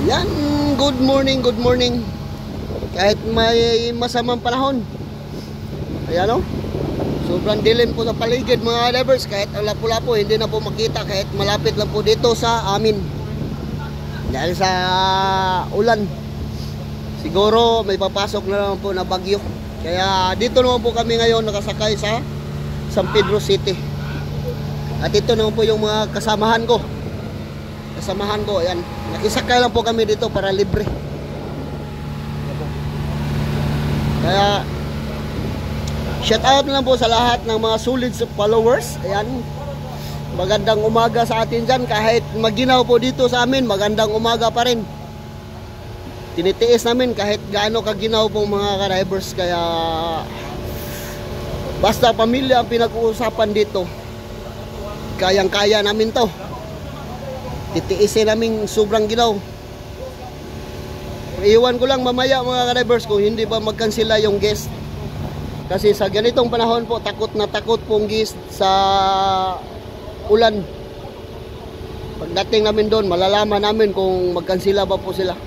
Yan, good morning, good morning. Kahit may masamang panahon. Ayan o. Sobrang dilim po sa paligid mga drivers. Kahit lapo-lapo, hindi na po makita. Kahit malapit lang po dito sa amin. Dahil sa ulan. Siguro may papasok na naman po na bagyo. Kaya dito naman po kami ngayon nakasakay sa San Pedro City. At ito naman po yung mga kasamahan ko. Ayan. Nakisakay lang po kami dito para libre. Kaya shout out lang po sa lahat ng mga solid followers. Ayan. Magandang umaga sa atin dyan. Kahit maginaw po dito sa amin, magandang umaga pa rin. Tinitiis namin kahit gaano kaginaw po mga ka-drivers. Kaya basta pamilya ang pinag-uusapan dito, kayang-kaya namin to. Titiisin namin sobrang ginaw. Iwan ko lang mamaya mga ka-drivers kung hindi ba magkansela yung guest. Kasi sa ganitong panahon po, takot na takot pong guest sa ulan. Pagdating namin doon, malalaman namin kung magkansela ba po sila.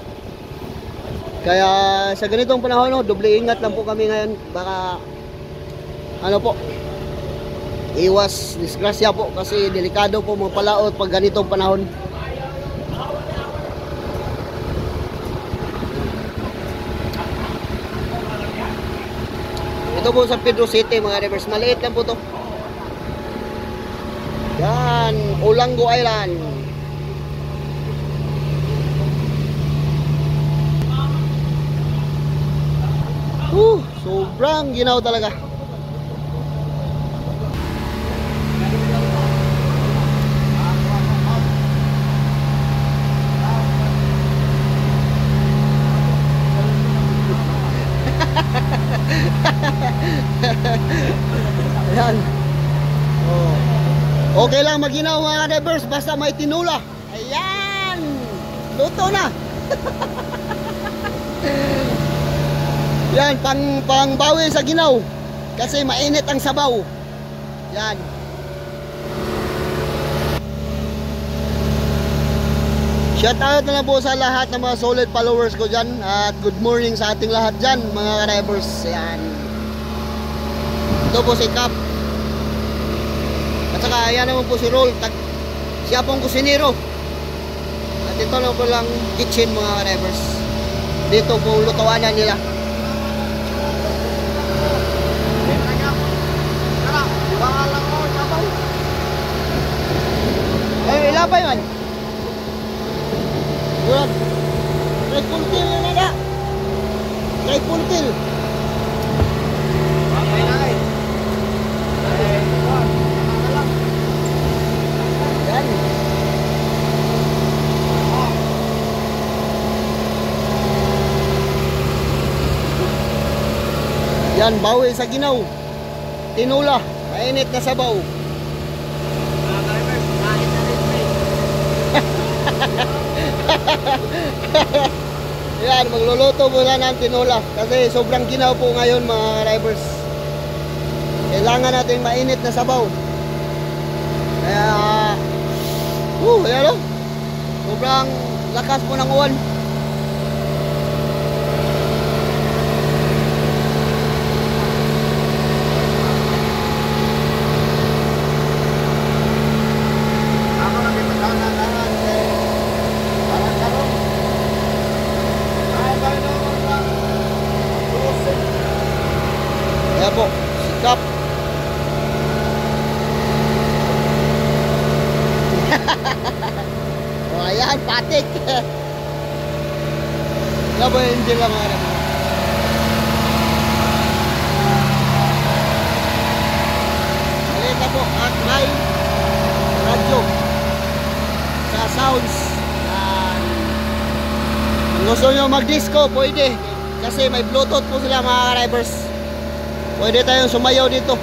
Kaya sa ganitong panahon, doble ingat lang po kami ngayon. Baka iwas disgrasya po kasi delikado po magpalaot pag ganitong panahon. Ito po sa Pedro City mga drivers, maliit lang po to. Yan, Olango Island. Sobrang ginaw talaga. Ayan. Okay lang maginaw mga drivers basta may tinula. Ayan, luto na. Yan, pang bawi sa ginaw kasi mainit ang sabaw. Yan. Shout out na lang po sa lahat ng mga solid followers ko dyan. At good morning sa ating lahat dyan mga drivers. Yan. Ito po si Cap. At saka yan naman po si Roll. Siya pong kusinero. At ito lang po lang kitchen mga drivers. Dito po lutuanan nila. Ilapay man. Bulan. Try puntil na nga. Try puntil. Yan. Yan, bawi sa ginaw. Tinula. Mainit na sabaw. Yan, magluluto muna ng tinula kasi sobrang ginaw po ngayon mga drivers. Kailangan natin mainit na sabaw. Kaya ayan o, sobrang lakas po ng uwan. Ayan po, sikap. O ayan, patik. Labo yung engine lang mga naman. Malita po at may radyo sa sounds. Kung gusto nyo mag-disco, pwede. Kasi may bluetooth po sila mga drivers. Pwede tayong sumayaw dito.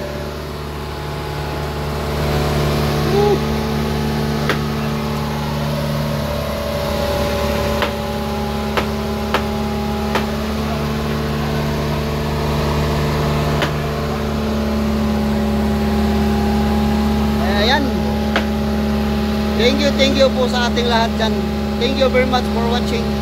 Ayan. Thank you po sa ating lahat dyan. Thank you very much for watching.